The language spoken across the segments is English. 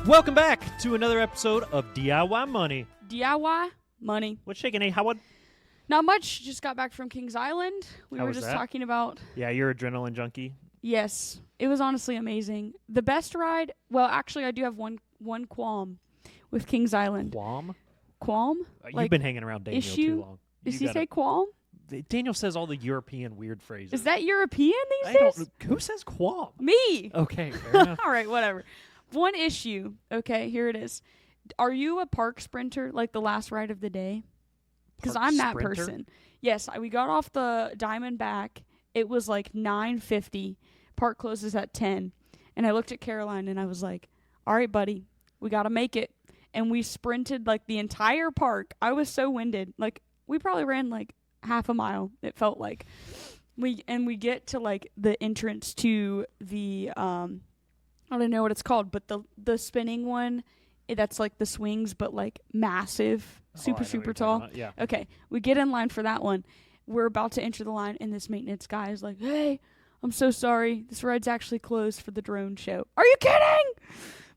Welcome back to another episode of DIY Money. DIY money. What's shaking, A? Howard? Not much. Just got back from Kings Island. We How were was just that? talking about. Yeah, you're adrenaline junkie. Yes, it was honestly amazing. The best ride. Well, actually, I do have one qualm with Kings Island. Qualm? Qualm? You've been hanging around Daniel too long. Does he say qualm? Daniel says all the European weird phrases. Is that European these I days? don't. Who says qualm? Me. Okay, fair enough. All right, whatever. One issue. Okay, here it is. Are you a park sprinter, like the last ride of the day? Because Park I'm that sprinter? person. Yes, we got off the Diamondback. It was like 9:50. Park closes at 10. And I looked at Caroline and I was like, all right, buddy, we got to make it. And we sprinted like the entire park. I was so winded. Like, we probably ran like half a mile, it felt like. We get to like the entrance to the, I don't know what it's called, but the spinning one, that's like the swings, but like massive, super tall. Yeah. Okay, we get in line for that one. We're about to enter the line, and this maintenance guy is like, hey, I'm so sorry. This ride's actually closed for the drone show. Are you kidding?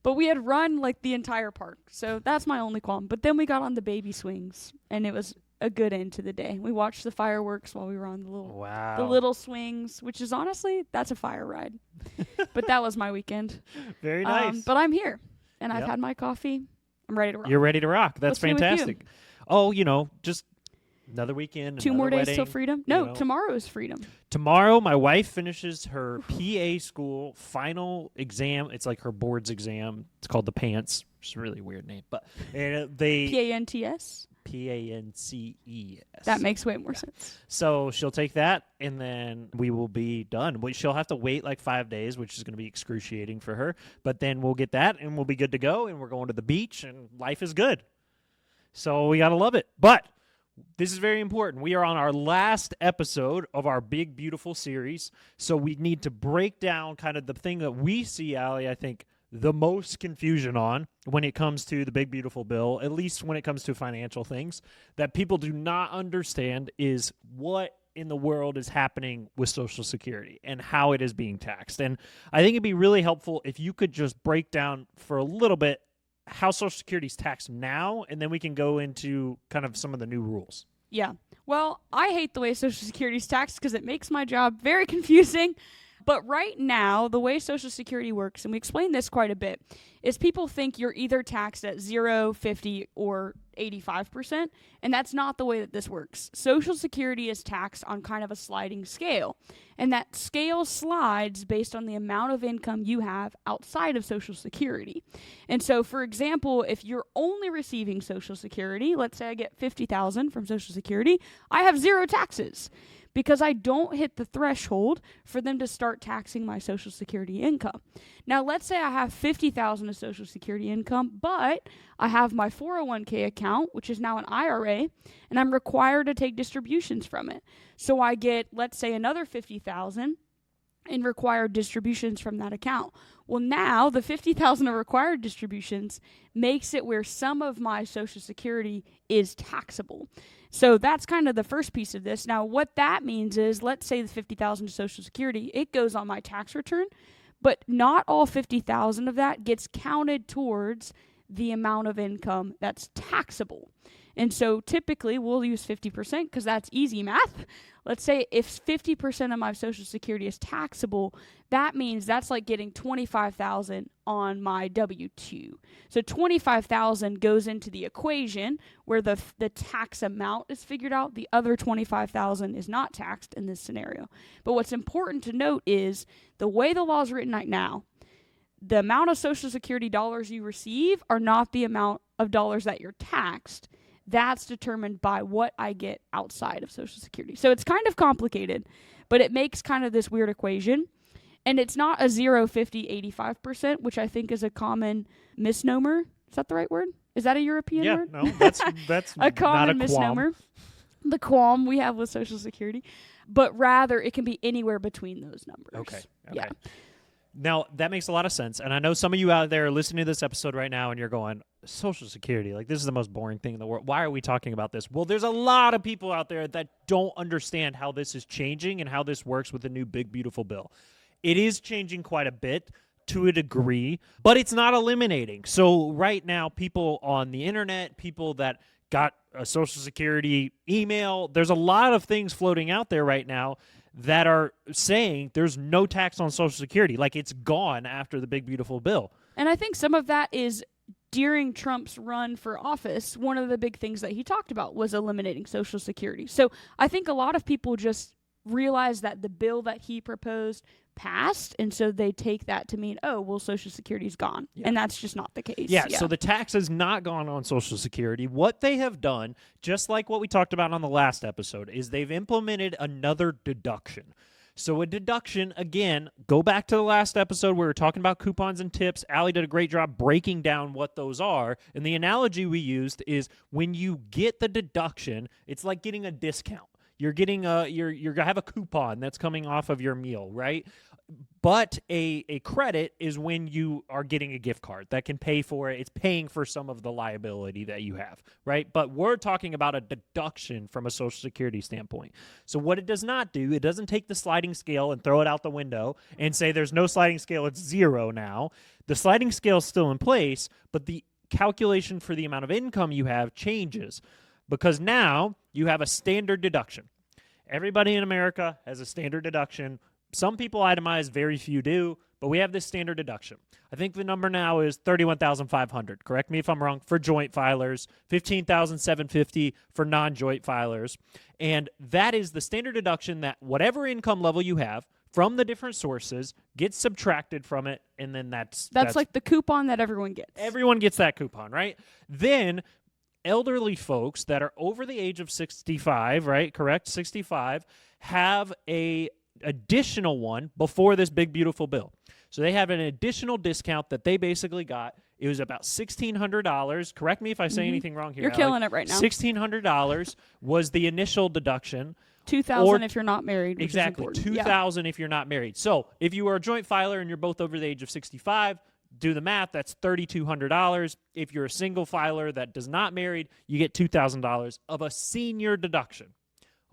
But we had run like the entire park, so that's my only qualm. But then we got on the baby swings, and it was a good end to the day. We watched the fireworks while we were on the little swings, which is honestly, that's a fire ride. But that was my weekend. Very nice. But I'm here, and I've had my coffee. I'm ready to rock. You're ready to rock. That's What's new with you? fantastic. Oh, just another weekend. 2 more days wedding, till freedom? No, know. tomorrow is freedom. Tomorrow, my wife finishes her PA school final exam. It's like her board's exam. It's called the PANCE. It's a really weird name, but they PANTS? PANCES. That makes way more sense. So she'll take that, and then we will be done. She'll have to wait like 5 days, which is going to be excruciating for her. But then we'll get that, and we'll be good to go, and we're going to the beach, and life is good. So we got to love it. But this is very important. We are on our last episode of our Big Beautiful series, so we need to break down kind of the thing that we see, Allie, I think, the most confusion on when it comes to the Big Beautiful Bill, at least when it comes to financial things, that people do not understand is what in the world is happening with Social Security and how it is being taxed. And I think it'd be really helpful if you could just break down for a little bit how Social Security is taxed now, and then we can go into kind of some of the new rules. Yeah. Well, I hate the way Social Security is taxed because it makes my job very confusing. But right now, the way Social Security works, and we explain this quite a bit, is people think you're either taxed at 0, 50, or 85%, and that's not the way that this works. Social Security is taxed on kind of a sliding scale, and that scale slides based on the amount of income you have outside of Social Security. And so, for example, if you're only receiving Social Security, let's say I get $50,000 from Social Security, I have 0 taxes, because I don't hit the threshold for them to start taxing my Social Security income. Now, let's say I have $50,000 of Social Security income, but I have my 401k account, which is now an IRA, and I'm required to take distributions from it. So I get, let's say, another $50,000 in required distributions from that account. Well, now the $50,000 of required distributions makes it where some of my Social Security is taxable. So that's kind of the first piece of this. Now, what that means is, let's say the $50,000 to Social Security, it goes on my tax return, but not all $50,000 of that gets counted towards the amount of income that's taxable. And so typically we'll use 50% because that's easy math. Let's say if 50% of my Social Security is taxable, that means that's like getting $25,000 on my W-2. So $25,000 goes into the equation where the tax amount is figured out. The other $25,000 is not taxed in this scenario. But what's important to note is the way the law is written right now, the amount of Social Security dollars you receive are not the amount of dollars that you're taxed. That's determined by what I get outside of Social Security. So it's kind of complicated, but it makes kind of this weird equation. And it's not a 0, 50, 85%, which I think is a common misnomer. Is that the right word? Is that a European word? Yeah, no, that's a common not a misnomer. Qualm. The qualm we have with Social Security. But rather, it can be anywhere between those numbers. Okay. Yeah. Now, that makes a lot of sense. And I know some of you out there are listening to this episode right now and you're going, Social Security, like this is the most boring thing in the world. Why are we talking about this? Well, there's a lot of people out there that don't understand how this is changing and how this works with the new Big Beautiful Bill. It is changing quite a bit. to a degree, but it's not eliminating. So right now, people on the internet, people that got a Social Security email, there's a lot of things floating out there right now that are saying there's no tax on Social Security. Like, it's gone after the big, beautiful bill. And I think some of that is during Trump's run for office, one of the big things that he talked about was eliminating Social Security. So I think a lot of people just realize that the bill that he proposed passed, and so they take that to mean, oh, well, Social Security's gone. Yeah. And that's just not the case. Yeah, so the tax has not gone on Social Security. What they have done, just like what we talked about on the last episode, is they've implemented another deduction. So a deduction, again, go back to the last episode where we were talking about coupons and tips. Allie did a great job breaking down what those are. And the analogy we used is when you get the deduction, it's like getting a discount. You're getting you're gonna have a coupon that's coming off of your meal, right? But a credit is when you are getting a gift card that can pay for it. It's paying for some of the liability that you have, right? But we're talking about a deduction from a Social Security standpoint. So what it does not do, it doesn't take the sliding scale and throw it out the window and say there's no sliding scale, it's zero now. The sliding scale is still in place, but the calculation for the amount of income you have changes because now you have a standard deduction. Everybody in America has a standard deduction. Some people itemize, very few do, but we have this standard deduction. I think the number now is $31,500. Correct me if I'm wrong, for joint filers, $15,750 for non-joint filers. And that is the standard deduction that whatever income level you have from the different sources gets subtracted from it, and then that's like the coupon that everyone gets. Everyone gets that coupon, right? Then elderly folks that are over the age of 65, right? Correct? 65, have a additional one before this big, beautiful bill. So they have an additional discount that they basically got. It was about $1,600. Correct me if I say anything wrong here. You're killing it right now. $1,600 was the initial deduction. $2,000 if you're not married. Exactly. $2,000 if you're not married. So if you are a joint filer and you're both over the age of 65, do the math, that's $3,200. If you're a single filer that does not married, you get $2,000 of a senior deduction.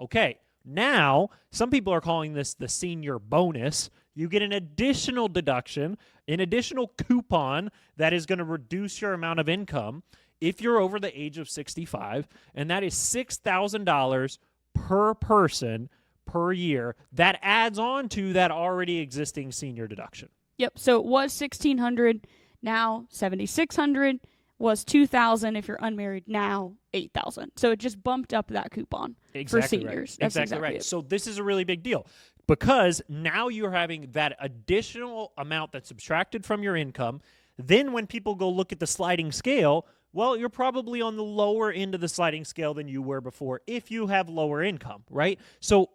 Okay, now some people are calling this the senior bonus. You get an additional deduction, an additional coupon that is going to reduce your amount of income if you're over the age of 65, and that is $6,000 per person per year. That adds on to that already existing senior deduction. Yep. So it was $1,600, now $7,600. Was $2,000 if you're unmarried, now $8,000. So it just bumped up that coupon for seniors. Right. That's exactly right. So this is a really big deal because now you're having that additional amount that's subtracted from your income. Then when people go look at the sliding scale, well, you're probably on the lower end of the sliding scale than you were before if you have lower income, right? So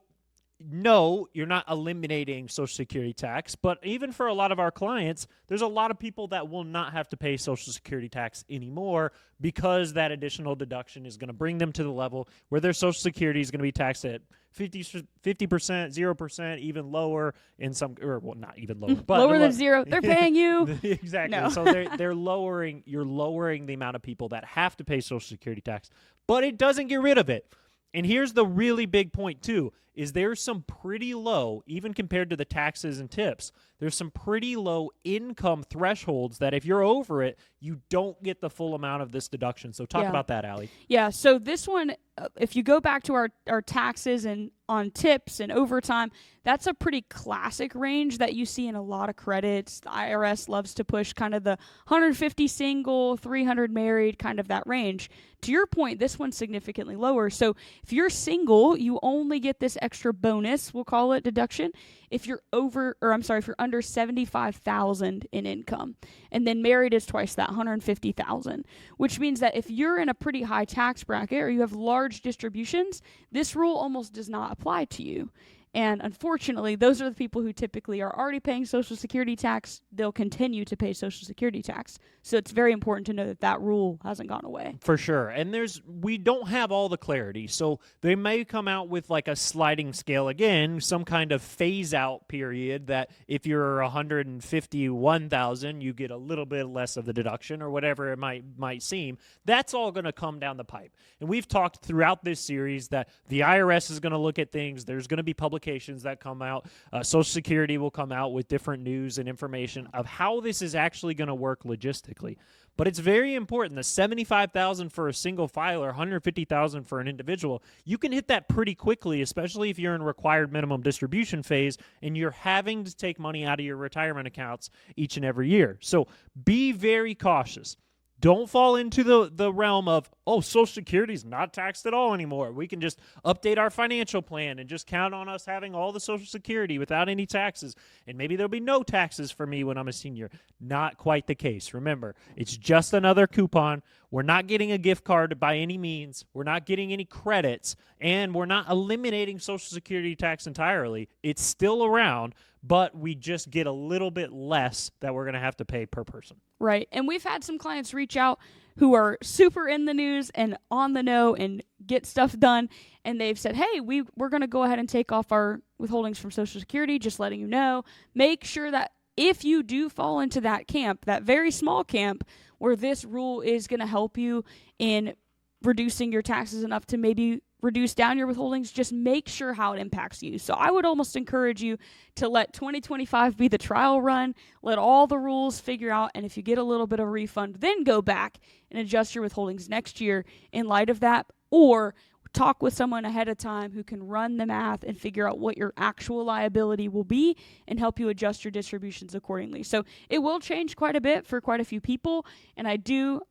no, you're not eliminating Social Security tax, but even for a lot of our clients, there's a lot of people that will not have to pay Social Security tax anymore because that additional deduction is going to bring them to the level where their Social Security is going to be taxed at 50%, 0%, even lower in some, or well, not even lower, but lower than zero. They're paying you. Exactly. No. So you're lowering the amount of people that have to pay Social Security tax, but it doesn't get rid of it. And here's the really big point, too, is there's some pretty low, even compared to the taxes and tips, there's some pretty low income thresholds that if you're over it, you don't get the full amount of this deduction. So talk about that, Allie. Yeah, so this one, if you go back to our taxes and on tips and overtime, that's a pretty classic range that you see in a lot of credits. The IRS loves to push kind of the 150 single, 300 married, kind of that range. To your point, this one's significantly lower. So if you're single, you only get this extra bonus, we'll call it deduction, if you're if you're under 75,000 in income. And then married is twice that, 150,000, which means that if you're in a pretty high tax bracket or you have large distributions, this rule almost does not apply to you. And unfortunately, those are the people who typically are already paying Social Security tax. They'll continue to pay Social Security tax. So it's very important to know that that rule hasn't gone away. For sure. And we don't have all the clarity. So they may come out with like a sliding scale again, some kind of phase out period that if you're 151,000, you get a little bit less of the deduction or whatever it might seem. That's all going to come down the pipe. And we've talked throughout this series that the IRS is going to look at things. There's going to be public publications that come out. Social Security will come out with different news and information of how this is actually going to work logistically. But it's very important. The $75,000 for a single filer, $150,000 for an individual, you can hit that pretty quickly, especially if you're in required minimum distribution phase and you're having to take money out of your retirement accounts each and every year. So be very cautious. Don't fall into the realm of, oh, Social Security is not taxed at all anymore. We can just update our financial plan and just count on us having all the Social Security without any taxes. And maybe there'll be no taxes for me when I'm a senior. Not quite the case. Remember, it's just another coupon. We're not getting a gift card by any means. We're not getting any credits. And we're not eliminating Social Security tax entirely. It's still around, but we just get a little bit less that we're going to have to pay per person. Right. And we've had some clients reach out who are super in the news and on the know and get stuff done. And they've said, hey, we're going to go ahead and take off our withholdings from Social Security, just letting you know. Make sure that if you do fall into that camp, that very small camp where this rule is going to help you in reducing your taxes enough to maybe reduce down your withholdings, just make sure how it impacts you. So I would almost encourage you to let 2025 be the trial run, let all the rules figure out, and if you get a little bit of a refund, then go back and adjust your withholdings next year in light of that, or talk with someone ahead of time who can run the math and figure out what your actual liability will be and help you adjust your distributions accordingly. So it will change quite a bit for quite a few people, and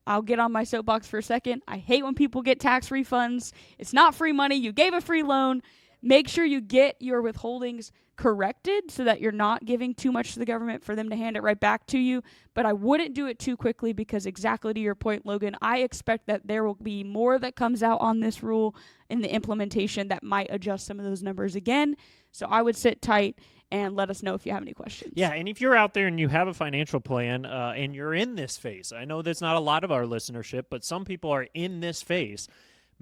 I'll get on my soapbox for a second. I hate when people get tax refunds. It's not free money. You gave a free loan. Make sure you get your withholdings corrected so that you're not giving too much to the government for them to hand it right back to you. But I wouldn't do it too quickly because exactly to your point, Logan, I expect that there will be more that comes out on this rule in the implementation that might adjust some of those numbers again. So I would sit tight and let us know if you have any questions. Yeah, and if you're out there and you have a financial plan and you're in this phase, I know that's not a lot of our listenership, but some people are in this phase.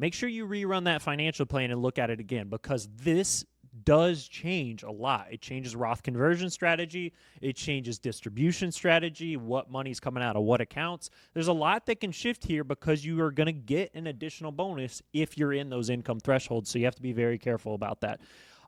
Make sure you rerun that financial plan and look at it again, because this does change a lot. It changes Roth conversion strategy. It changes distribution strategy, what money's coming out of what accounts. There's a lot that can shift here because you are going to get an additional bonus if you're in those income thresholds, so you have to be very careful about that.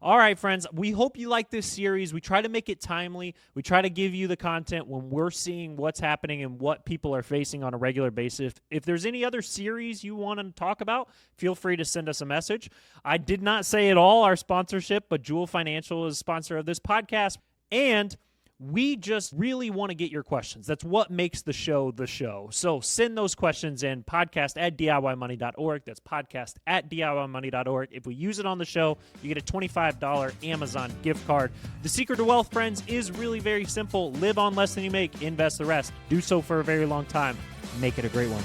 All right, friends, we hope you like this series. We try to make it timely. We try to give you the content when we're seeing what's happening and what people are facing on a regular basis. If there's any other series you want to talk about, feel free to send us a message. I did not say at all our sponsorship, but Jewel Financial is sponsor of this podcast, and we just really want to get your questions. That's what makes the show the show. So send those questions in, podcast@DIYmoney.org. That's podcast@DIYmoney.org. If we use it on the show, you get a $25 Amazon gift card. The secret to wealth, friends, is really very simple. Live on less than you make, invest the rest. Do so for a very long time. Make it a great one.